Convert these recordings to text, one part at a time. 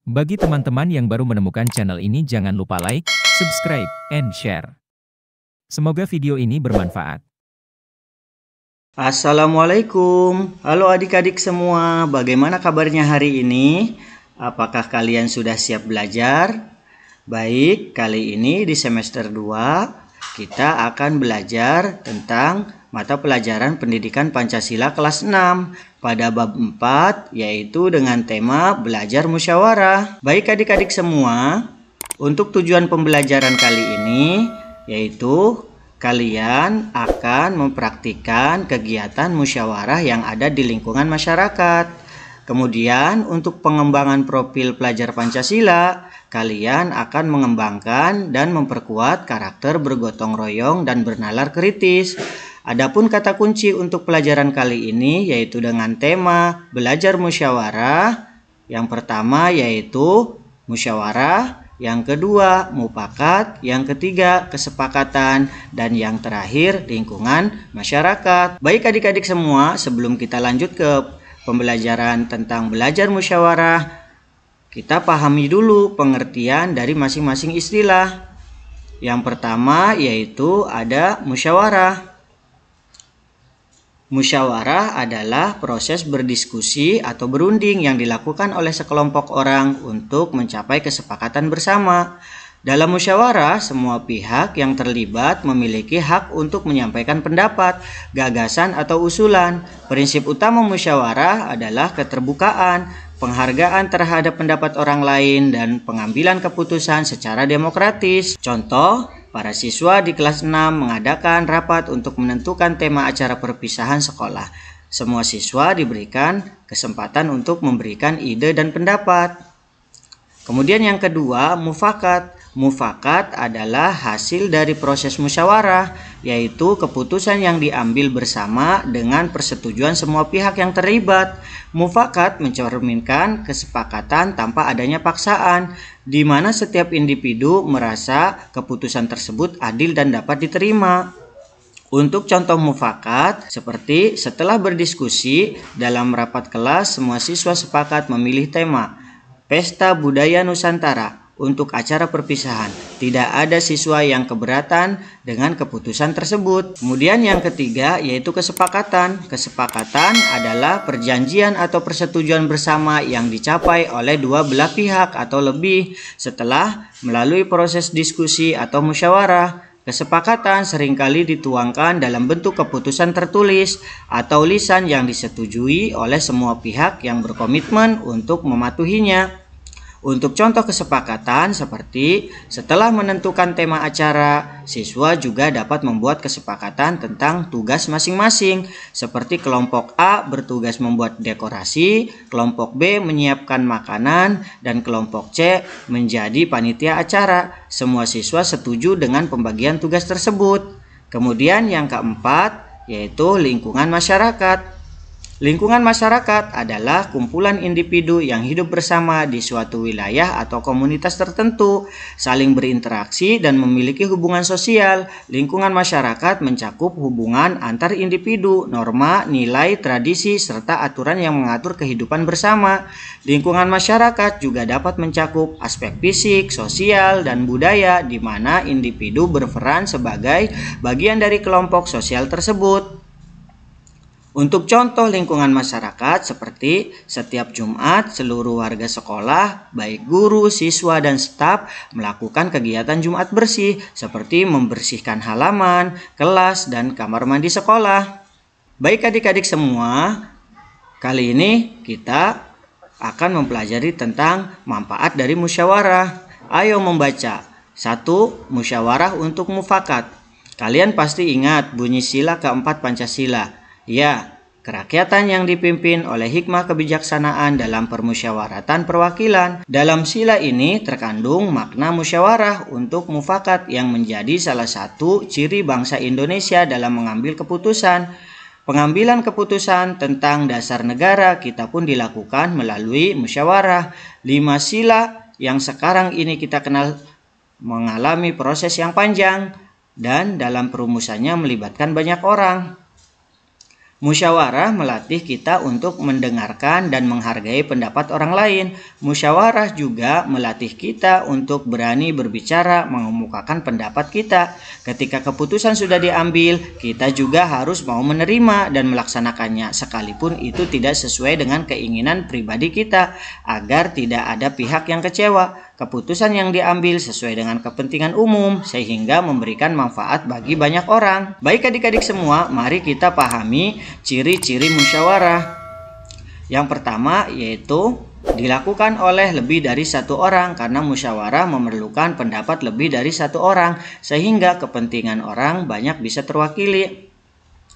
Bagi teman-teman yang baru menemukan channel ini, jangan lupa like, subscribe, and share. Semoga video ini bermanfaat. Assalamualaikum, halo adik-adik semua, bagaimana kabarnya hari ini? Apakah kalian sudah siap belajar? Baik, kali ini di semester 2 kita akan belajar tentang mata pelajaran pendidikan Pancasila kelas 6 pada bab 4, yaitu dengan tema belajar musyawarah. Baik adik-adik semua, untuk tujuan pembelajaran kali ini yaitu kalian akan mempraktikkan kegiatan musyawarah yang ada di lingkungan masyarakat. Kemudian untuk pengembangan profil pelajar Pancasila, kalian akan mengembangkan dan memperkuat karakter bergotong royong dan bernalar kritis. Adapun kata kunci untuk pelajaran kali ini yaitu dengan tema belajar musyawarah. Yang pertama yaitu musyawarah, yang kedua mufakat, yang ketiga kesepakatan, dan yang terakhir lingkungan masyarakat. Baik adik-adik semua, sebelum kita lanjut ke pembelajaran tentang belajar musyawarah, kita pahami dulu pengertian dari masing-masing istilah. Yang pertama yaitu ada musyawarah. Musyawarah adalah proses berdiskusi atau berunding yang dilakukan oleh sekelompok orang untuk mencapai kesepakatan bersama. Dalam musyawarah, semua pihak yang terlibat memiliki hak untuk menyampaikan pendapat, gagasan, atau usulan. Prinsip utama musyawarah adalah keterbukaan, penghargaan terhadap pendapat orang lain, dan pengambilan keputusan secara demokratis. Contoh, para siswa di kelas 6 mengadakan rapat untuk menentukan tema acara perpisahan sekolah. Semua siswa diberikan kesempatan untuk memberikan ide dan pendapat. Kemudian yang kedua, mufakat. Mufakat adalah hasil dari proses musyawarah, yaitu keputusan yang diambil bersama dengan persetujuan semua pihak yang terlibat. Mufakat mencerminkan kesepakatan tanpa adanya paksaan, di mana setiap individu merasa keputusan tersebut adil dan dapat diterima. Untuk contoh mufakat, seperti setelah berdiskusi dalam rapat kelas, semua siswa sepakat memilih tema Pesta Budaya Nusantara untuk acara perpisahan. Tidak ada siswa yang keberatan dengan keputusan tersebut. Kemudian yang ketiga yaitu kesepakatan. Kesepakatan adalah perjanjian atau persetujuan bersama yang dicapai oleh dua belah pihak atau lebih setelah melalui proses diskusi atau musyawarah. Kesepakatan seringkali dituangkan dalam bentuk keputusan tertulis atau lisan yang disetujui oleh semua pihak yang berkomitmen untuk mematuhinya. Untuk contoh kesepakatan seperti setelah menentukan tema acara, siswa juga dapat membuat kesepakatan tentang tugas masing-masing, seperti kelompok A bertugas membuat dekorasi, kelompok B menyiapkan makanan, dan kelompok C menjadi panitia acara. Semua siswa setuju dengan pembagian tugas tersebut. Kemudian yang keempat yaitu lingkungan masyarakat. Lingkungan masyarakat adalah kumpulan individu yang hidup bersama di suatu wilayah atau komunitas tertentu, saling berinteraksi dan memiliki hubungan sosial. Lingkungan masyarakat mencakup hubungan antar individu, norma, nilai, tradisi, serta aturan yang mengatur kehidupan bersama. Lingkungan masyarakat juga dapat mencakup aspek fisik, sosial, dan budaya di mana individu berperan sebagai bagian dari kelompok sosial tersebut. Untuk contoh lingkungan masyarakat seperti setiap Jumat seluruh warga sekolah, baik guru, siswa, dan staf melakukan kegiatan Jumat bersih seperti membersihkan halaman, kelas, dan kamar mandi sekolah. Baik adik-adik semua, kali ini kita akan mempelajari tentang manfaat dari musyawarah. Ayo membaca. 1. Musyawarah untuk mufakat. Kalian pasti ingat bunyi sila keempat Pancasila. Ya, kerakyatan yang dipimpin oleh hikmah kebijaksanaan dalam permusyawaratan perwakilan. Dalam sila ini terkandung makna musyawarah untuk mufakat yang menjadi salah satu ciri bangsa Indonesia dalam mengambil keputusan. Pengambilan keputusan tentang dasar negara kita pun dilakukan melalui musyawarah. 5 sila yang sekarang ini kita kenal mengalami proses yang panjang dan dalam perumusannya melibatkan banyak orang. Musyawarah melatih kita untuk mendengarkan dan menghargai pendapat orang lain. Musyawarah juga melatih kita untuk berani berbicara, mengemukakan pendapat kita. Ketika keputusan sudah diambil, kita juga harus mau menerima dan melaksanakannya, sekalipun itu tidak sesuai dengan keinginan pribadi kita, agar tidak ada pihak yang kecewa. Keputusan yang diambil sesuai dengan kepentingan umum, sehingga memberikan manfaat bagi banyak orang. Baik adik-adik semua, mari kita pahami ciri-ciri musyawarah. Yang pertama yaitu dilakukan oleh lebih dari satu orang, karena musyawarah memerlukan pendapat lebih dari satu orang, sehingga kepentingan orang banyak bisa terwakili.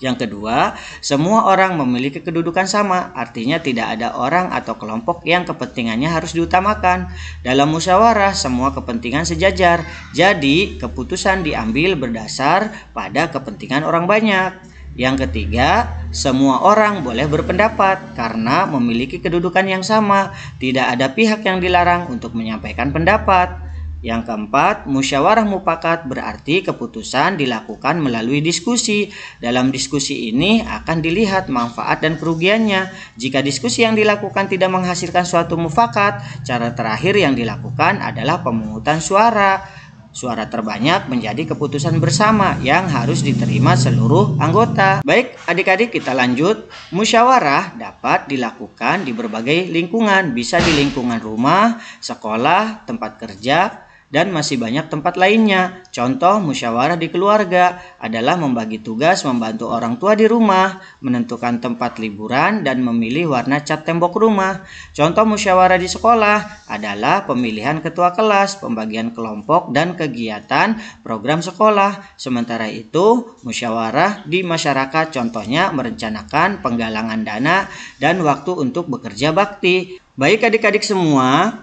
Yang kedua, semua orang memiliki kedudukan sama, artinya tidak ada orang atau kelompok yang kepentingannya harus diutamakan. Dalam musyawarah, semua kepentingan sejajar, jadi keputusan diambil berdasar pada kepentingan orang banyak. Yang ketiga, semua orang boleh berpendapat karena memiliki kedudukan yang sama, tidak ada pihak yang dilarang untuk menyampaikan pendapat. Yang keempat, musyawarah mufakat berarti keputusan dilakukan melalui diskusi. Dalam diskusi ini akan dilihat manfaat dan kerugiannya. Jika diskusi yang dilakukan tidak menghasilkan suatu mufakat, cara terakhir yang dilakukan adalah pemungutan suara. Suara terbanyak menjadi keputusan bersama yang harus diterima seluruh anggota. Baik adik-adik, kita lanjut. Musyawarah dapat dilakukan di berbagai lingkungan, bisa di lingkungan rumah, sekolah, tempat kerja, dan masih banyak tempat lainnya. Contoh musyawarah di keluarga adalah membagi tugas membantu orang tua di rumah, menentukan tempat liburan, dan memilih warna cat tembok rumah. Contoh musyawarah di sekolah adalah pemilihan ketua kelas, pembagian kelompok, dan kegiatan program sekolah. Sementara itu, musyawarah di masyarakat contohnya merencanakan penggalangan dana dan waktu untuk bekerja bakti. Baik adik-adik semua,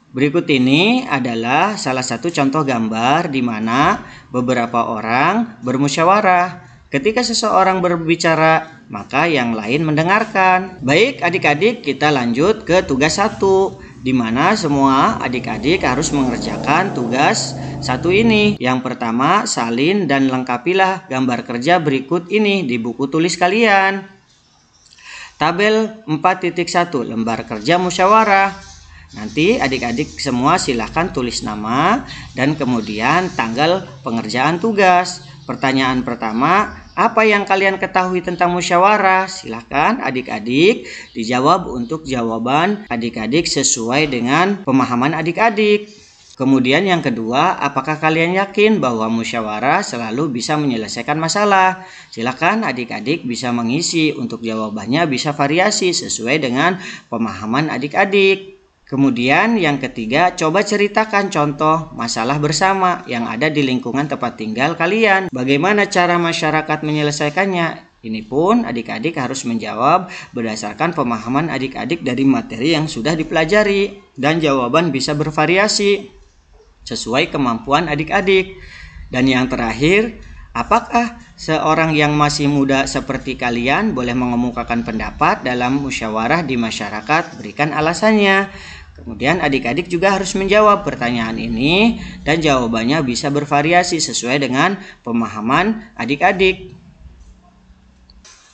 berikut ini adalah salah satu contoh gambar di mana beberapa orang bermusyawarah. Ketika seseorang berbicara, maka yang lain mendengarkan. Baik adik-adik, kita lanjut ke tugas 1, di mana semua adik-adik harus mengerjakan tugas 1 ini. Yang pertama, salin dan lengkapilah gambar kerja berikut ini di buku tulis kalian. Tabel 4.1, lembar kerja musyawarah. Nanti adik-adik semua silahkan tulis nama dan kemudian tanggal pengerjaan tugas. Pertanyaan pertama, apa yang kalian ketahui tentang musyawarah? Silahkan adik-adik dijawab untuk jawaban adik-adik sesuai dengan pemahaman adik-adik. Kemudian yang kedua, apakah kalian yakin bahwa musyawarah selalu bisa menyelesaikan masalah? Silakan adik-adik bisa mengisi, untuk jawabannya bisa variasi sesuai dengan pemahaman adik-adik. Kemudian yang ketiga, coba ceritakan contoh masalah bersama yang ada di lingkungan tempat tinggal kalian. Bagaimana cara masyarakat menyelesaikannya? Ini pun adik-adik harus menjawab berdasarkan pemahaman adik-adik dari materi yang sudah dipelajari. Dan jawaban bisa bervariasi sesuai kemampuan adik-adik. Dan yang terakhir, apakah seorang yang masih muda seperti kalian boleh mengemukakan pendapat dalam musyawarah di masyarakat? Berikan alasannya. Kemudian adik-adik juga harus menjawab pertanyaan ini dan jawabannya bisa bervariasi sesuai dengan pemahaman adik-adik.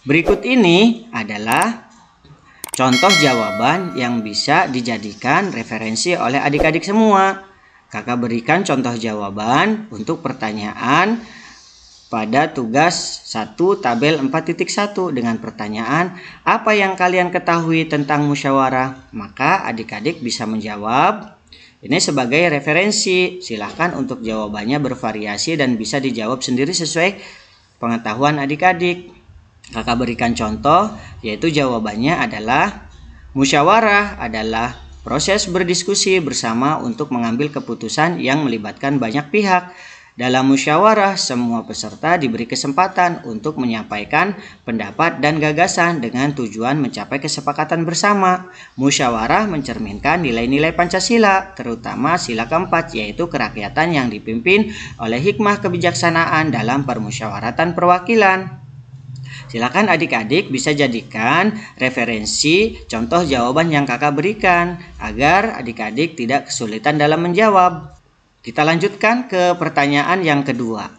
Berikut ini adalah contoh jawaban yang bisa dijadikan referensi oleh adik-adik semua. Kakak berikan contoh jawaban untuk pertanyaan pada tugas 1 tabel 4.1 dengan pertanyaan, apa yang kalian ketahui tentang musyawarah? Maka adik-adik bisa menjawab ini sebagai referensi. Silahkan untuk jawabannya bervariasi dan bisa dijawab sendiri sesuai pengetahuan adik-adik. Kakak berikan contoh, yaitu jawabannya adalah musyawarah adalah proses berdiskusi bersama untuk mengambil keputusan yang melibatkan banyak pihak. Dalam musyawarah, semua peserta diberi kesempatan untuk menyampaikan pendapat dan gagasan dengan tujuan mencapai kesepakatan bersama. Musyawarah mencerminkan nilai-nilai Pancasila, terutama sila keempat, yaitu kerakyatan yang dipimpin oleh hikmah kebijaksanaan dalam permusyawaratan perwakilan. Silakan adik-adik bisa jadikan referensi contoh jawaban yang kakak berikan agar adik-adik tidak kesulitan dalam menjawab. Kita lanjutkan ke pertanyaan yang kedua.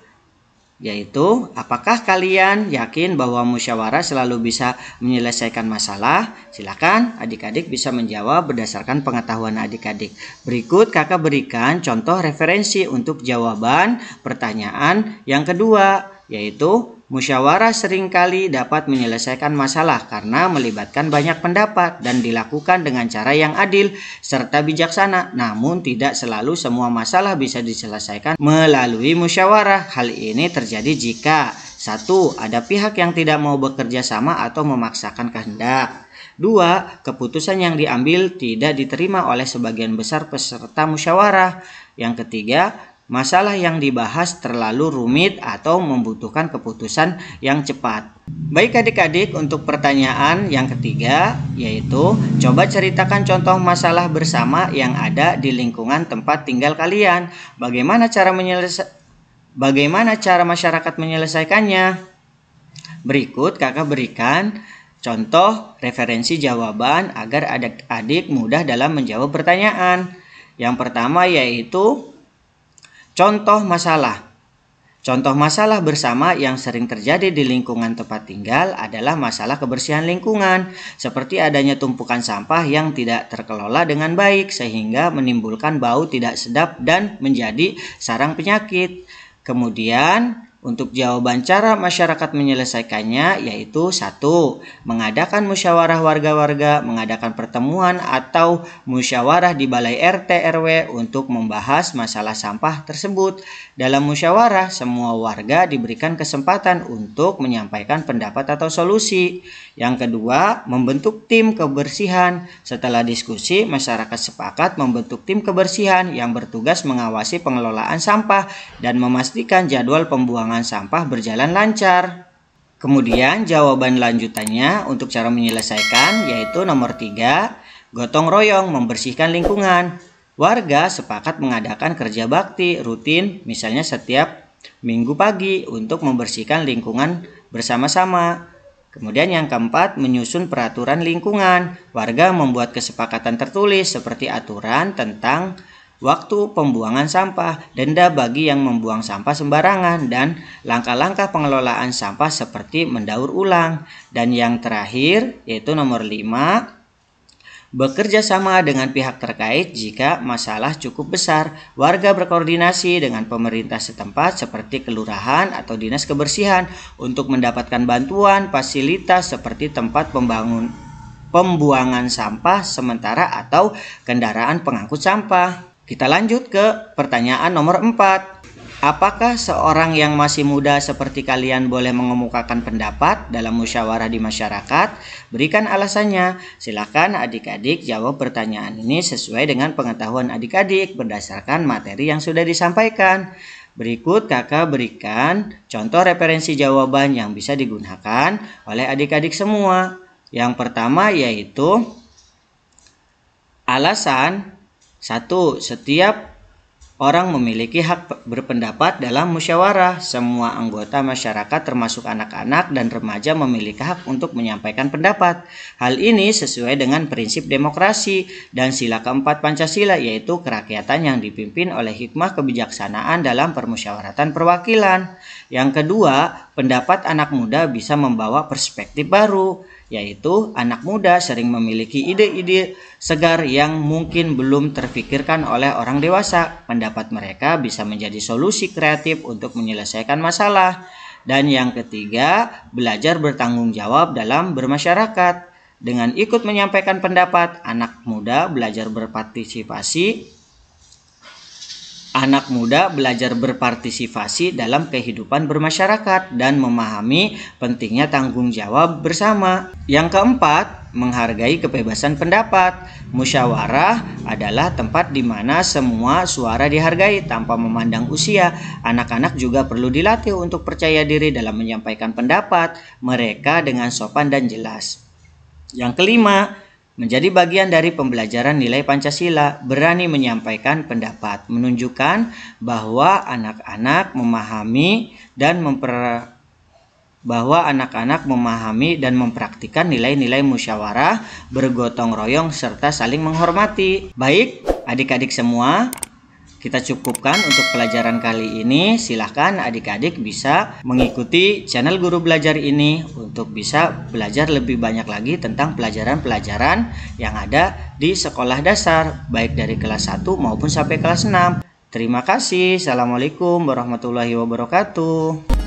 yaitu apakah kalian yakin bahwa musyawarah selalu bisa menyelesaikan masalah? Silakan adik-adik bisa menjawab berdasarkan pengetahuan adik-adik. Berikut kakak berikan contoh referensi untuk jawaban pertanyaan yang kedua, yaitu musyawarah seringkali dapat menyelesaikan masalah karena melibatkan banyak pendapat dan dilakukan dengan cara yang adil serta bijaksana. Namun tidak selalu semua masalah bisa diselesaikan melalui musyawarah. Hal ini terjadi jika 1. Ada pihak yang tidak mau bekerja sama atau memaksakan kehendak. 2. Keputusan yang diambil tidak diterima oleh sebagian besar peserta musyawarah. Yang ketiga, masalah yang dibahas terlalu rumit atau membutuhkan keputusan yang cepat. Baik adik-adik, untuk pertanyaan yang ketiga, yaitu coba ceritakan contoh masalah bersama yang ada di lingkungan tempat tinggal kalian. Bagaimana cara masyarakat menyelesaikannya? Berikut kakak berikan contoh referensi jawaban agar adik-adik mudah dalam menjawab pertanyaan. Yang pertama yaitu contoh masalah. Contoh masalah bersama yang sering terjadi di lingkungan tempat tinggal adalah masalah kebersihan lingkungan, seperti adanya tumpukan sampah yang tidak terkelola dengan baik sehingga menimbulkan bau tidak sedap dan menjadi sarang penyakit. Kemudian untuk jawaban cara masyarakat menyelesaikannya yaitu 1. Mengadakan musyawarah warga-warga, mengadakan pertemuan atau musyawarah di balai RT RW untuk membahas masalah sampah tersebut. Dalam musyawarah, semua warga diberikan kesempatan untuk menyampaikan pendapat atau solusi. Yang kedua, membentuk tim kebersihan. Setelah diskusi, masyarakat sepakat membentuk tim kebersihan yang bertugas mengawasi pengelolaan sampah dan memastikan jadwal pembuangan sampah berjalan lancar. Kemudian jawaban lanjutannya untuk cara menyelesaikan yaitu nomor 3, gotong royong membersihkan lingkungan. Warga sepakat mengadakan kerja bakti rutin, misalnya setiap minggu pagi untuk membersihkan lingkungan bersama-sama. Kemudian yang keempat, menyusun peraturan lingkungan. Warga membuat kesepakatan tertulis seperti aturan tentang waktu pembuangan sampah, denda bagi yang membuang sampah sembarangan, dan langkah-langkah pengelolaan sampah seperti mendaur ulang. Dan yang terakhir yaitu nomor 5, bekerja sama dengan pihak terkait jika masalah cukup besar. Warga berkoordinasi dengan pemerintah setempat seperti kelurahan atau dinas kebersihan untuk mendapatkan bantuan fasilitas seperti tempat pembuangan sampah sementara atau kendaraan pengangkut sampah. Kita lanjut ke pertanyaan nomor 4. Apakah seorang yang masih muda seperti kalian boleh mengemukakan pendapat dalam musyawarah di masyarakat? Berikan alasannya. Silakan adik-adik jawab pertanyaan ini sesuai dengan pengetahuan adik-adik berdasarkan materi yang sudah disampaikan. Berikut kakak berikan contoh referensi jawaban yang bisa digunakan oleh adik-adik semua. Yang pertama yaitu alasan. 1. Setiap orang memiliki hak berpendapat dalam musyawarah. Semua anggota masyarakat termasuk anak-anak dan remaja memiliki hak untuk menyampaikan pendapat. Hal ini sesuai dengan prinsip demokrasi dan sila keempat Pancasila, yaitu kerakyatan yang dipimpin oleh hikmah kebijaksanaan dalam permusyawaratan perwakilan. Yang kedua, pendapat anak muda bisa membawa perspektif baru, yaitu anak muda sering memiliki ide-ide segar yang mungkin belum terpikirkan oleh orang dewasa. Pendapat mereka bisa menjadi solusi kreatif untuk menyelesaikan masalah. Dan yang ketiga, belajar bertanggung jawab dalam bermasyarakat. Dengan ikut menyampaikan pendapat, anak muda belajar berpartisipasi dalam kehidupan bermasyarakat dan memahami pentingnya tanggung jawab bersama. Yang keempat, menghargai kebebasan pendapat. Musyawarah adalah tempat di mana semua suara dihargai tanpa memandang usia. Anak-anak juga perlu dilatih untuk percaya diri dalam menyampaikan pendapat mereka dengan sopan dan jelas. Yang kelima, menjadi bagian dari pembelajaran nilai Pancasila, berani menyampaikan pendapat, menunjukkan bahwa anak-anak memahami dan mempraktikkan nilai-nilai musyawarah, bergotong royong serta saling menghormati. Baik, adik-adik semua, kita cukupkan untuk pelajaran kali ini. Silahkan adik-adik bisa mengikuti channel Guru Belajar ini untuk bisa belajar lebih banyak lagi tentang pelajaran-pelajaran yang ada di sekolah dasar, baik dari kelas 1 maupun sampai kelas 6. Terima kasih. Assalamualaikum warahmatullahi wabarakatuh.